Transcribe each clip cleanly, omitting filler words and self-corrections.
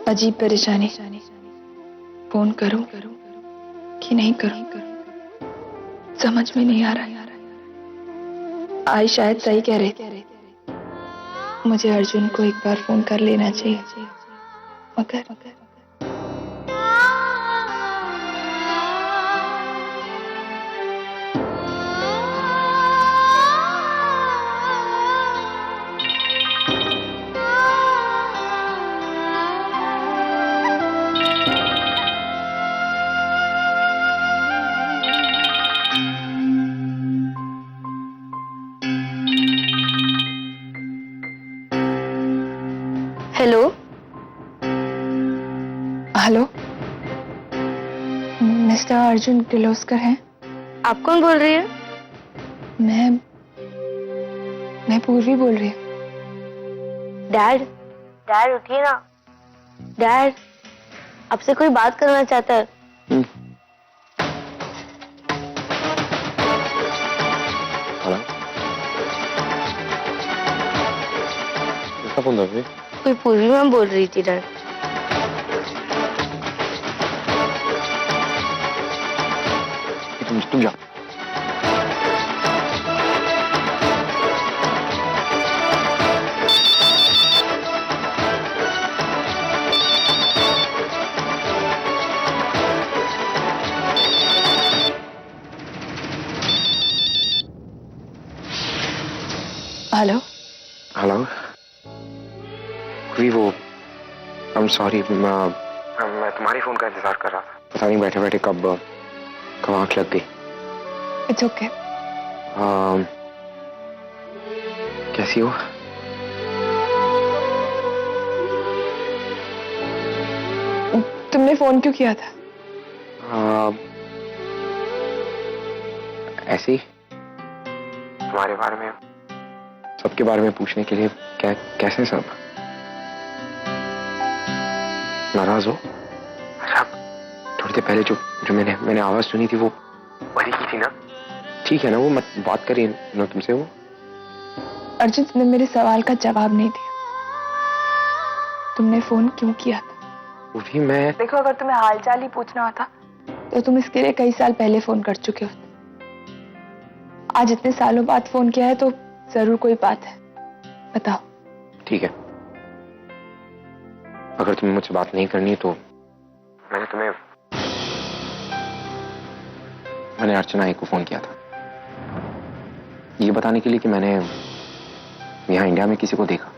अजीब परेशानी, फोन करूं कि नहीं करूं समझ में नहीं आ रहा। आई शायद सही कह रहे, मुझे अर्जुन को एक बार फोन कर लेना चाहिए, मगर hello hello, mister Arjun Kirloskar हैं? आप कौन बोल रही है? मैं पूर्वी बोल रही हूँ। डैड डैड उठिए ना। डैड आपसे कोई बात करना चाहता है। किसका फोन था? कोई पूर्वी मैम बोल रही थी डैड। तुम जा। हेलो हेलो वो आई एम सॉरी, मैं तुम्हारी फोन का इंतजार कर रहा था। पता नहीं बैठे बैठे कब आंख लग गई। It's okay. कैसी हो? तुमने फोन क्यों किया था? ऐसे ही तुम्हारे बारे में, सबके बारे में पूछने के लिए। कैसे सब? नाराज हो? अच्छा, थोड़ी देर पहले जो मैंने आवाज सुनी थी वो वही की थी ना? ठीक है ना, वो मत बात करिए ना तुमसे। वो अर्जुन, तुमने मेरे सवाल का जवाब नहीं दिया। तुमने फोन क्यों किया था? वो भी मैं देखो, अगर तुम्हें हालचाल ही पूछना होता तो तुम इसके लिए कई साल पहले फोन कर चुके होते। आज इतने सालों बाद फोन किया है तो जरूर कोई बात है, बताओ। ठीक है, अगर तुम्हें मुझसे बात नहीं करनी तो मैंने अर्चना को फोन किया था ये बताने के लिए कि मैंने यहाँ इंडिया में किसी को देखा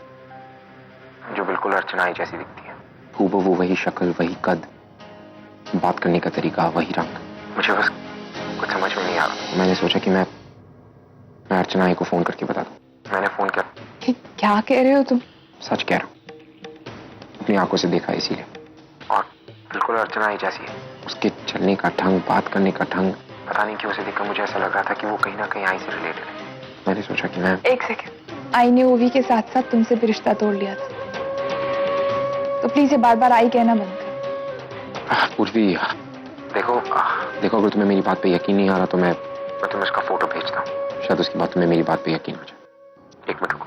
जो बिल्कुल अर्चना जैसी दिखती है। हूबहू वही शक्ल, वही कद, बात करने का तरीका, वही रंग। मुझे बस कुछ समझ में नहीं आ रहा। मैंने सोचा कि मैं अर्चना को फोन करके बता दूं। मैंने फोन किया। क्या कह रहे हो तुम? सच कह रहा हूँ, अपनी आंखों से देखा इसीलिए। और बिल्कुल अर्चना जैसी है। उसके चलने का ढंग, बात करने का ढंग, पता नहीं क्यों उसे देखकर मुझे ऐसा लग रहा था कि वो कहीं ना कहीं आई से रिलेटेड है। मैंने सोचा कि मैं एक सेकंड, आई ने ओवी के साथ साथ तुमसे भी रिश्ता तोड़ लिया था, तो प्लीज ये बार बार आई कहना बंद कर। पूर्वी, देखो अगर तुम्हें मेरी बात पे यकीन नहीं आ रहा तो मैं तुम्हें उसका फोटो भेजता हूँ। शायद उसके बाद तुम्हें मेरी बात पे यकीन हो जाए। एक मिनट रुको।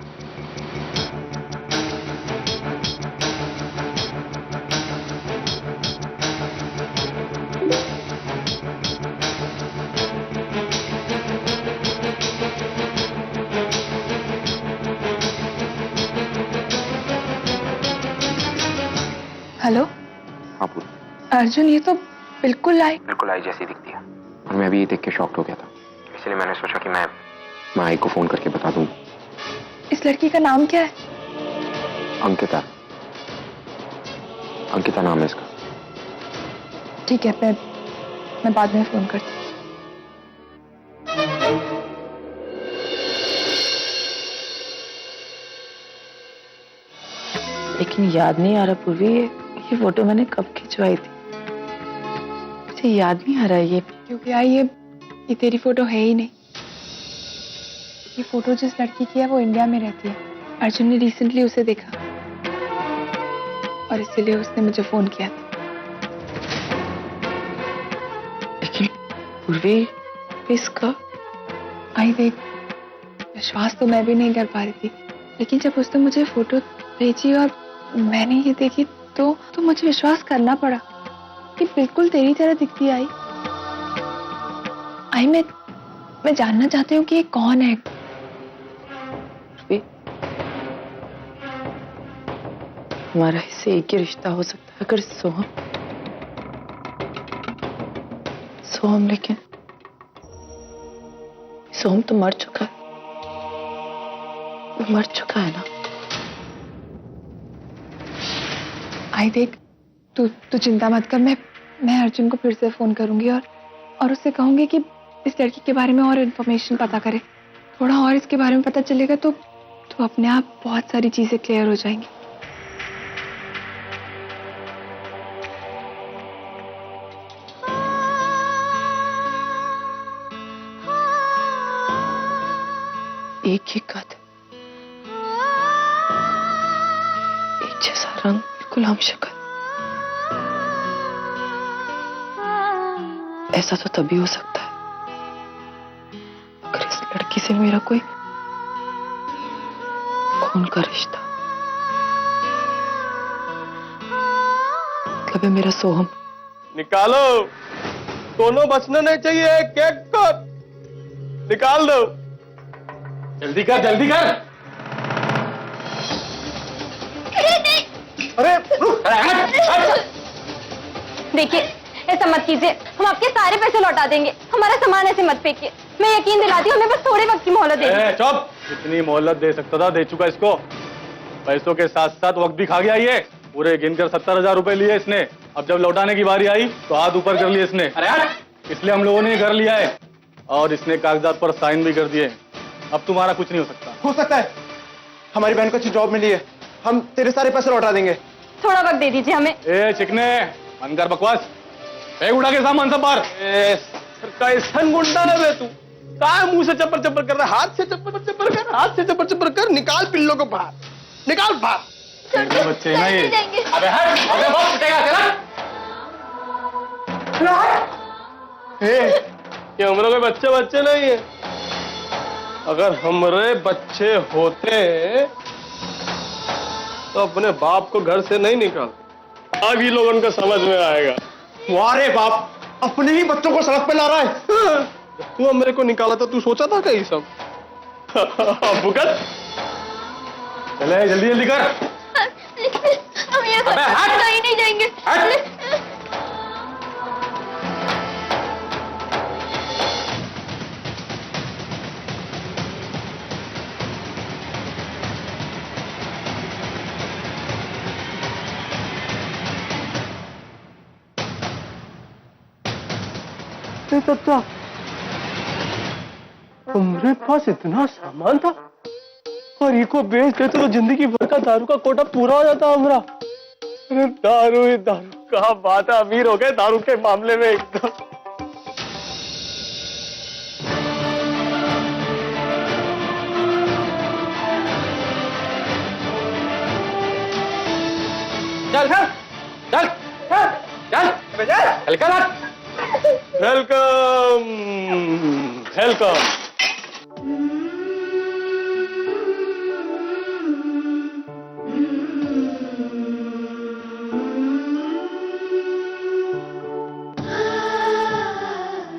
हेलो। हाँ पूर्वी। अर्जुन, ये तो बिल्कुल आई जैसी दिखती है। और मैं भी ये देख के शॉक्ड हो गया था, इसलिए मैंने सोचा कि मैं आई को फोन करके बता दूं। इस लड़की का नाम क्या है? अंकिता नाम है इसका। ठीक है, मैं बाद में फोन करती हूँ। लेकिन याद नहीं आ रहा पूर्वी, ये फोटो मैंने कब खिंचवाई थी। मुझे याद नहीं आ रहा ये। क्योंकि आई ये तेरी फोटो है ही नहीं। ये फोटो जिस लड़की की है वो इंडिया में रहती है। अर्जुन ने रिसेंटली उसे देखा और इसलिए उसने मुझे फोन किया था। लेकिन पूर्वी, इसका आई देख, विश्वास तो मैं भी नहीं कर पा रही थी, लेकिन जब उसने मुझे फोटो भेजी और मैंने ये देखी तो मुझे विश्वास करना पड़ा कि बिल्कुल तेरी तरह दिखती आई। मैं जानना चाहती हूँ कि ये कौन है। हमारा इससे एक ही रिश्ता हो सकता है, अगर सोहम, लेकिन सोहम तो मर चुका है, वो मर चुका है ना। आई देख, तू चिंता मत कर। मैं अर्जुन को फिर से फोन करूंगी और उससे कहूंगी कि इस लड़की के बारे में और इन्फॉर्मेशन पता करे। थोड़ा और इसके बारे में पता चलेगा तो अपने आप बहुत सारी चीजें क्लियर हो जाएंगी। एक ही कद, एक जैसा रंग, बिल्कुल हम शक्ल। ऐसा तो तभी हो सकता है अगर इस लड़की से मेरा कोई खून का रिश्ता, मतलब है मेरा सोहम। निकालो, दोनों बचना नहीं चाहिए। केक को निकाल दो, जल्दी कर, जल्दी कर। अरे रुक, देखिए, ऐसा मत कीजिए, हम आपके सारे पैसे लौटा देंगे। हमारा सामान ऐसे मत फेंकिए। मैं यकीन दिलाती हूँ, हमें बस थोड़े वक्त की मोहलत दे। चुप, जितनी मोहलत दे सकता था दे चुका इसको। पैसों के साथ साथ वक्त भी खा गया ये। पूरे गिनकर 70,000 रुपए लिए इसने। अब जब लौटाने की बारी आई तो हाथ ऊपर कर लिए इसने। अरे यार, इसलिए हम लोगों ने घर लिया है और इसने कागजात पर साइन भी कर दिए। अब तुम्हारा कुछ नहीं हो सकता। हो सकता है, हमारी बहन को अच्छी जॉब मिली है, हम तेरे सारे पैसे लौटा देंगे। थोड़ा वक्त दे दीजिए हमें। ए चिकने, मन कर बकवास। फेंक उड़ा के सामान सब बाहर। कैसन गुंडा है बे तू? कहाँ मुंह से चप्पर चप्पर कर रहा है? हाथ से चप्पर चप्पर कर, हाथ से चप्पर चप्पर कर। निकाल पिल्लों को बाहर, निकाल बाहर। बच्चे ना ये। अबे हट, अबे बहुत पिटेगा तेरा। ये हमारे कोई बच्चे नहीं है। अगर हमारे बच्चे होते तो अपने बाप को घर से नहीं निकाल। अब ये लोगों को समझ में आएगा। वारे बाप, अपने ही बच्चों को सड़क पे ला रहा है। तू मेरे को निकाला था, तू सोचा था क्या ये सब? भुगत, चले जल्दी जल्दी कर। हम ये कहीं नहीं जाएंगे। चाचा, हमारे पास इतना सामान था और इको बेच देते तो जिंदगी भर का दारू का कोटा पूरा हो जाता हमारा। अरे दारू ही दारू, कहाँ बात है, अमीर हो गए दारू के मामले में एकदम। चल चल चल चल चल चल। Welcome welcome.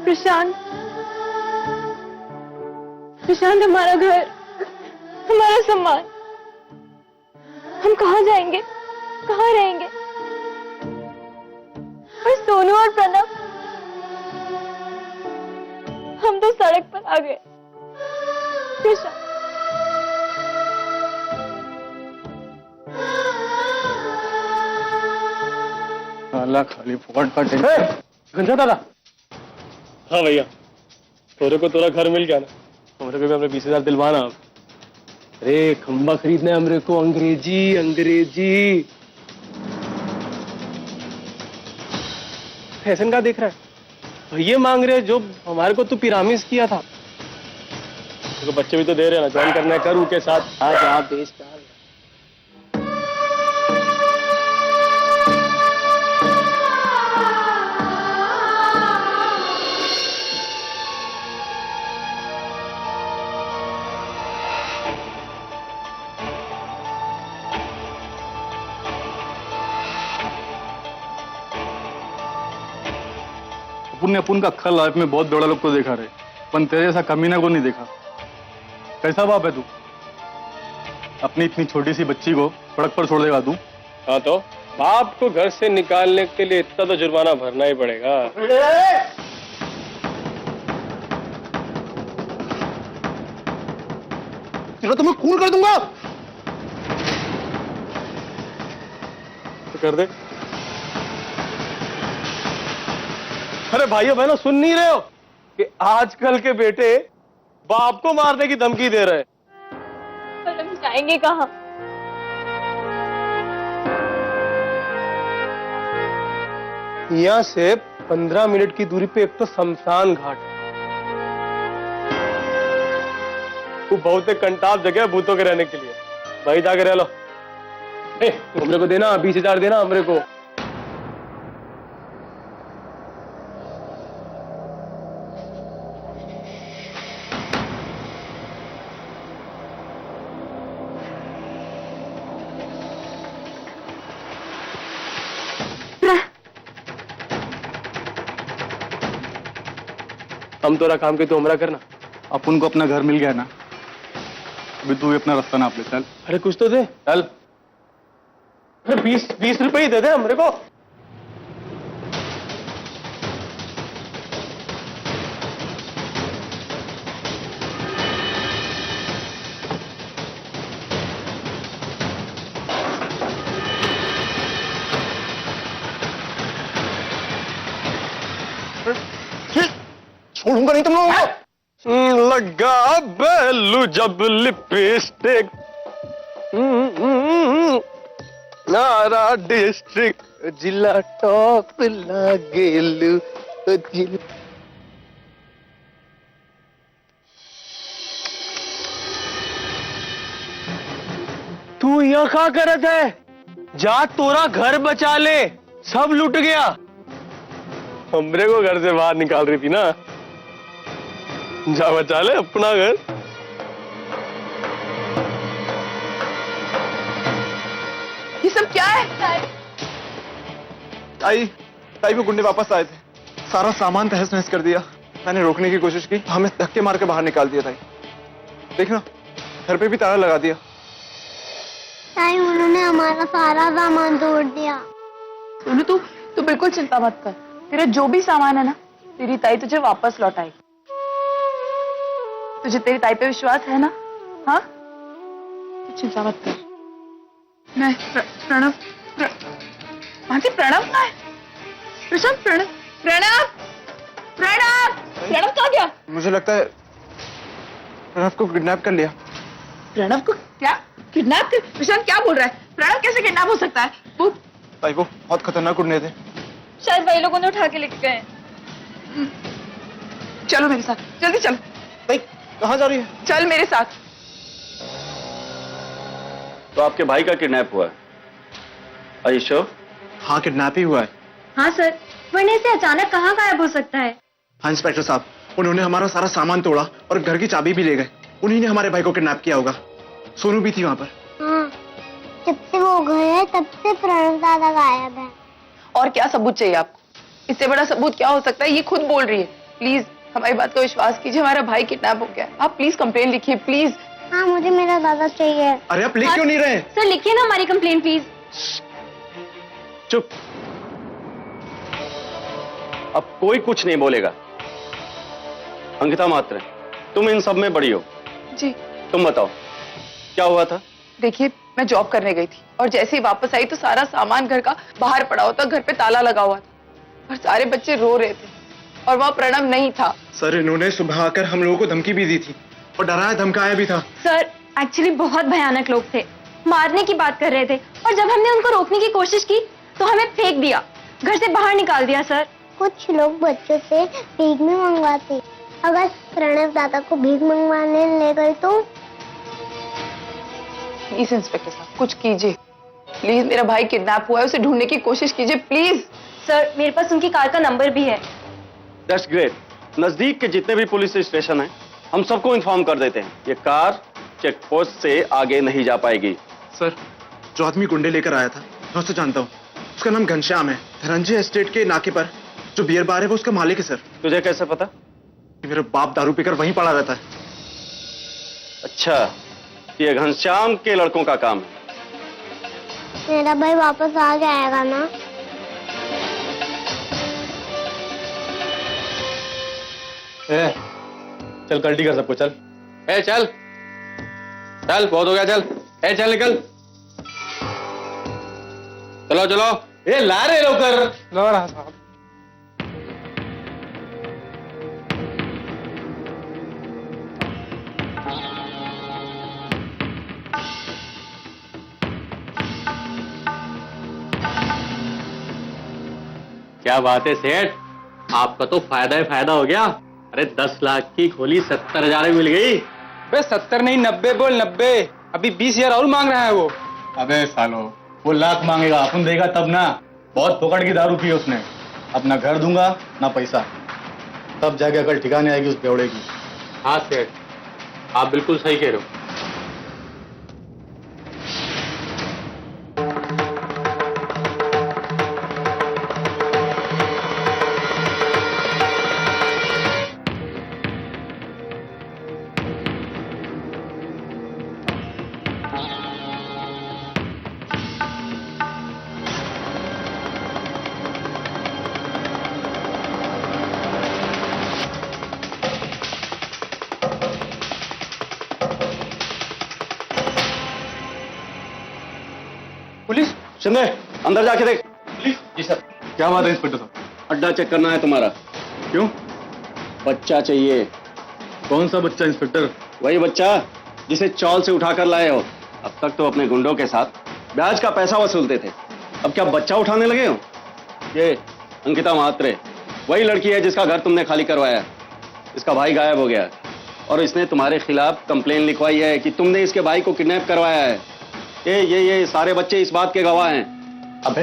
प्रशांत, प्रशांत, हमारा घर, हमारा सामान, हम कहाँ जाएंगे, कहाँ रहेंगे? और सोनू और प्रणव, हम तो सड़क पर आ गए। प्रशांत, अल्लाह खाली फोकट का गंजा दादा। हाँ भैया, तोरे को तोरा घर मिल गया ना, हमरे को भी अपने 20,000 दिलवाना। अरे खंबा खरीदना है हमरे को, अंग्रेजी अंग्रेजी। फैशन का देख रहा है भैया, मांग रहे जो हमारे को तू पिरामिड किया था। तो बच्चे भी तो दे रहे ना, ज्वाइन करना है करू के साथ। आज आप बेच डाल। अपन ने अपन का अक्खा लाइफ में बहुत बड़ा लोग को देखा रहे, पर तेरे जैसा कमीना को नहीं देखा। कैसा बाप है तू? अपनी इतनी छोटी सी बच्ची को सड़क पर छोड़ देगा तू? हाँ तो बाप को घर से निकालने के लिए इतना तो जुर्माना भरना ही पड़ेगा। तेरा तो मैं खून कर दूंगा। तो कर दे। अरे भाइयों बहनों, सुन नहीं रहे हो कि आजकल के बेटे बाप को मारने की धमकी दे रहे हैं? पर हम जाएंगे कहाँ? यहाँ से 15 मिनट की दूरी पे एक तो शमशान घाट है। वो बहुत एक कंटाप जगह है भूतों के रहने के लिए। भाई जाके रह लो। हमरे को देना 20,000 देना हमरे को। हम तोरा काम के तो हमरा करना। अपन को अपना घर मिल गया ना, अभी तू भी अपना रास्ता नाप ले। चल अरे कुछ तो दे। चल। अरे 20 रुपए ही दे दे हमरे को। छोड़ूंगा नहीं तुम लोगों को। लगा बेलू जब लिपस्टिक नारा डिस्ट्रिक्ट जिला टॉप लागेलू जिला। तू यहाँ क्या करत है? जा तोरा घर बचा ले, सब लूट गया। हमरे को घर से बाहर निकाल रही थी ना, जा बचा ले अपना घर। ये सब क्या है? ताई पे गुंडे वापस आए थे, सारा सामान तहस नहस कर दिया। मैंने रोकने की कोशिश की, हमें धक्के मार के बाहर निकाल दिया। ताई देखना, घर पे भी ताला लगा दिया। ताई उन्होंने हमारा सारा सामान तोड़ दिया। सोनू तू बिल्कुल चिंता मत कर, तेरा जो भी सामान है ना, तेरी ताई तुझे वापस लौटाएगी। तुझे तेरी ताई पे विश्वास है ना? हाँ, तू चिंता मत कर। मैं प्रणव प्रणव कहाँ है? प्रशांत प्रणव कहाँ गया? मुझे लगता है प्रणव को किडनैप कर लिया। प्रणव को क्या किडनैप कर? प्रशांत क्या बोल रहा है? प्रणव कैसे किडनैप हो सकता है? वो ताई वो बहुत खतरनाक गुंडे थे। शायद वही लोगों ने उठा के लेके गए। चलो मेरे साथ, जल्दी चलो। ताई कहाँ जा रही है? चल मेरे साथ। तो आपके भाई का किडनैप हुआ है? Are you sure? हाँ, किडनैप ही हुआ है। हाँ सर, वरना से अचानक कहाँ गायब हो सकता है? हाँ इंस्पेक्टर साहब, उन्होंने हमारा सारा सामान तोड़ा और घर की चाबी भी ले गए। उन्हीं ने हमारे भाई को किडनैप किया होगा। सोनू भी थी वहाँ पर। हाँ, जब से वो गए तब से प्रणव दादा गायब है। और क्या सबूत चाहिए आपको? इससे बड़ा सबूत क्या हो सकता है? ये खुद बोल रही है। प्लीज हमारी बात का विश्वास कीजिए, हमारा भाई किडनैप हो गया है। आप प्लीज कंप्लेन लिखिए, प्लीज। हाँ, मुझे मेरा दादा चाहिए। अरे आप लिख क्यों नहीं रहे? सर लिखिए ना हमारी कंप्लेन प्लीज। चुप। अब कोई कुछ नहीं बोलेगा। अंकिता मात्र, तुम इन सब में बड़ी हो। जी तुम बताओ क्या हुआ था? देखिए, मैं जॉब करने गई थी और जैसे ही वापस आई तो सारा सामान घर का बाहर पड़ा हुआ था, घर पे ताला लगा हुआ था और सारे बच्चे रो रहे थे और वहाँ प्रणव नहीं था। सर इन्होंने सुबह आकर हम लोगों को धमकी भी दी थी और डराया धमकाया भी था। सर एक्चुअली बहुत भयानक लोग थे, मारने की बात कर रहे थे और जब हमने उनको रोकने की कोशिश की तो हमें फेंक दिया, घर से बाहर निकाल दिया। सर कुछ लोग बच्चों से भीख भी मंगवाते। अगर प्रणव दादा को भीख मंगवाने ले गए तो? प्लीज इंस्पेक्टर साहब कुछ कीजिए, प्लीज। मेरा भाई किडनैप हुआ है, उसे ढूंढने की कोशिश कीजिए प्लीज। सर मेरे पास उनकी कार का नंबर भी है। That's great. नजदीक के जितने भी पुलिस स्टेशन हैं, हम सबको इन्फॉर्म कर देते हैं। ये कार चेक पोस्ट से आगे नहीं जा पाएगी। सर जो आदमी गुंडे लेकर आया था, मैं उसे जानता हूँ। उसका नाम घनश्याम है। धनंजय एस्टेट के नाके पर जो बियर बार है वो उसका मालिक है सर। तुझे कैसे पता? कि मेरा बाप दारू पीकर वहीं पड़ा रहता है। अच्छा, ये घनश्याम के लड़कों का काम है। मेरा भाई वापस आ जाएगा ना? ए, चल कल्टी कर सबको, चल। ए चल चल, बहुत हो गया, चल। ए चल निकल, चलो चलो। ए ला रे लवकर। ला रहा साहब। क्या बात है सेठ, आपका तो फायदा ही फायदा हो गया। अरे 10 लाख की खोली 70,000 में मिल गई। 70 नहीं 90 बोल, 90। अभी 20,000 और मांग रहा है वो। अबे सालो, वो लाख मांगेगा, अपन देगा तब ना। बहुत फोकट की दारू पी उसने। अपना घर दूंगा ना पैसा, तब जाके अकल ठिकाने आएगी उस बेवड़े की। हाँ सेठ, आप बिल्कुल सही कह रहे हो। पुलिस? शिंदे, अंदर जाके देख। जी सर। क्या बात है इंस्पेक्टर साहब? अड्डा चेक करना है तुम्हारा। क्यों? बच्चा चाहिए। कौन सा बच्चा इंस्पेक्टर? वही बच्चा जिसे चौल से उठाकर लाए हो। अब तक तो अपने गुंडों के साथ ब्याज का पैसा वसूलते थे, अब क्या बच्चा उठाने लगे हो? ये अंकिता महात्रे वही लड़की है जिसका घर तुमने खाली करवाया। इसका भाई गायब हो गया और इसने तुम्हारे खिलाफ कंप्लेन लिखवाई है कि तुमने इसके भाई को किडनैप करवाया है। ये सारे बच्चे इस बात के गवाह हैं। अबे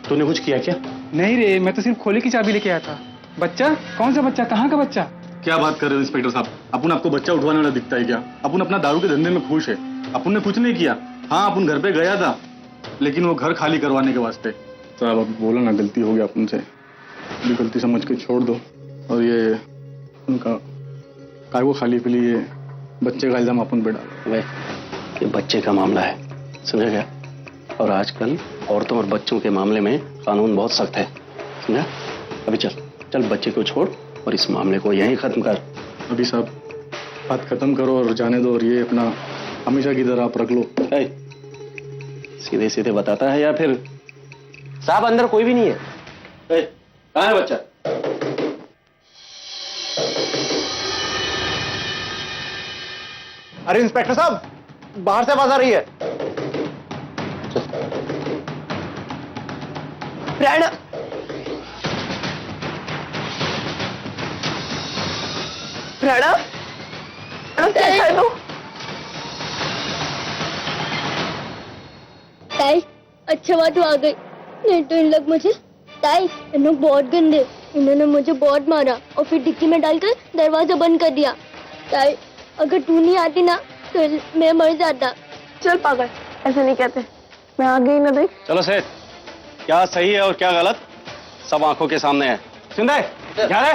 तूने कुछ किया क्या? नहीं रे, मैं तो सिर्फ खोली की चाबी लेके आया था। बच्चा? कौन सा बच्चा? कहाँ का बच्चा? क्या बात कर रहे हो इंस्पेक्टर साहब? अपन आपको बच्चा उठवाने वाला दिखता है क्या? अपन अपना दारू के धंधे में खुश है। अपन ने कुछ नहीं किया। हाँ, अपन घर पे गया था, लेकिन वो घर खाली करवाने के वास्ते। साहब अब बोला ना, गलती हो गया अपन से, ये गलती समझ के छोड़ दो। और ये उनका काय को खाली पीली ये बच्चे का इल्जाम अपन पे डालो। ये बच्चे का मामला है, समझा गया? और आजकल औरतों और बच्चों के मामले में कानून बहुत सख्त है, समझा? अभी चल चल, बच्चे को छोड़ और इस मामले को यहीं खत्म कर। अभी साहब बात खत्म करो और जाने दो, और ये अपना हमेशा की तरह आप रख लो। सीधे सीधे बताता है या फिर? साहब अंदर कोई भी नहीं है। कहाँ है बच्चा? अरे इंस्पेक्टर साहब, बाहर से आवाज आ रही है। प्रणव, प्रणव, प्रणव कैसा है तू? ताई, अच्छा बात आ गई, नहीं तो इन लोग मुझे। ताई, इन लोग बहुत गंदे, इन्होंने मुझे बहुत मारा और फिर डिक्की में डालकर दरवाजा बंद कर दिया। ताई, अगर तू नहीं आती ना तो मैं मर जाता। चल पागल, ऐसा नहीं कहते। मैं आ गई ना, देख। चलो सेठ, क्या सही है और क्या गलत सब आंखों के सामने है। सिंधे, क्या है?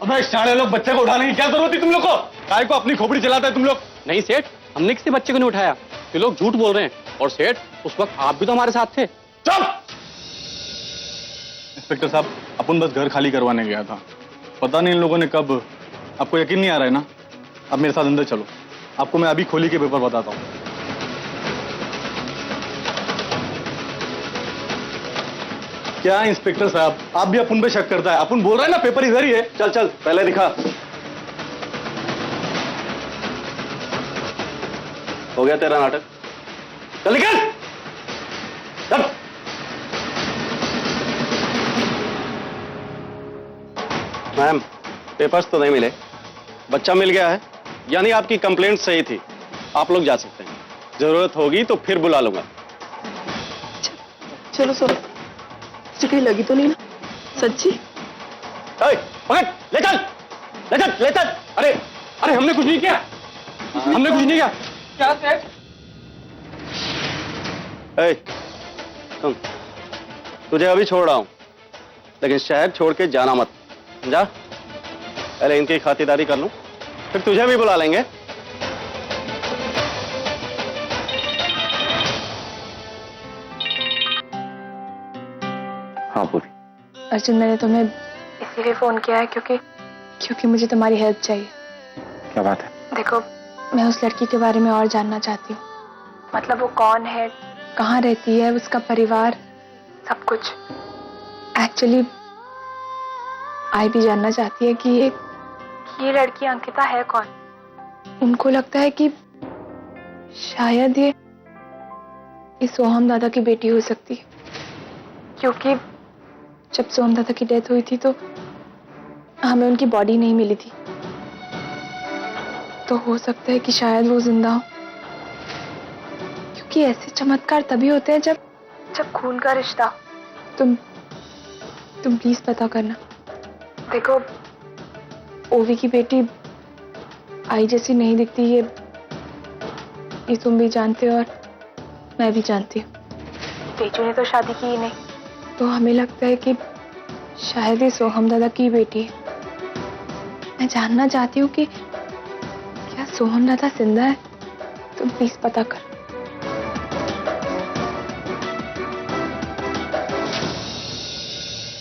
अबे सारे लोग बच्चे को उठाने की क्या जरूरत थी तुम लोग को? काय को अपनी खोपड़ी चलाते हैं तुम लोग? नहीं सेठ, हमने किसी बच्चे को नहीं उठाया। ये लोग झूठ बोल रहे हैं। और सेठ, उस वक्त आप भी तो हमारे साथ थे। चुप! इंस्पेक्टर साहब, अपन बस घर खाली करवाने गया था। पता नहीं इन लोगों ने कब। आपको यकीन नहीं आ रहा है ना? अब मेरे साथ अंदर चलो, आपको मैं अभी खोली के पेपर बताता हूँ। क्या इंस्पेक्टर साहब, आप भी अपन पे शक करता है? अपन बोल रहे हैं ना पेपर इधर ही है। चल चल, पहले दिखा। हो गया तेरा नाटक, चल निकल। चल। मैम, पेपर्स तो नहीं मिले, बच्चा मिल गया है, यानी आपकी कंप्लेंट सही थी। आप लोग जा सकते हैं, जरूरत होगी तो फिर बुला लूंगा। चलो सो, कहीं लगी तो नहीं ना? सच्ची? पकड़, ले चल, ले चल, ले चल। अरे अरे, हमने कुछ नहीं किया, हमने कुछ नहीं किया। क्या सेठ? तुम, तुझे अभी छोड़ रहा हूं, लेकिन शहर छोड़ के जाना मत, समझा? पहले इनकी खातिरदारी कर लूं, फिर तुझे भी बुला लेंगे। हाँ पूरी। अर्जुन, मैंने तुम्हें इसीलिए फोन किया है क्योंकि मुझे तुम्हारी हेल्प चाहिए। क्या बात है? देखो, मैं उस लड़की के बारे में और जानना चाहती हूँ। मतलब वो कौन है, कहाँ रहती है, उसका परिवार, सब कुछ। एक्चुअली आई भी जानना चाहती है कि ये लड़की अंकिता है कौन। उनको लगता है कि शायद ये सोहम दादा की बेटी हो सकती है, क्योंकि जब सोहम दादा की डेथ हुई थी तो हमें उनकी बॉडी नहीं मिली थी। तो हो सकता है कि शायद वो जिंदा हो, क्योंकि ऐसे चमत्कार तभी होते हैं जब खून का रिश्ता हो। तुम प्लीज पता करना। देखो, ओवी की बेटी आई जैसी नहीं दिखती, ये तुम भी जानते हो और मैं भी जानती हूँ। तेजू ने तो शादी की ही नहीं, तो हमें लगता है कि शायद ये सोहम दादा की बेटी है। मैं जानना चाहती हूँ कि क्या सोहम दादा जिंदा है? तुम प्लीज पता करो।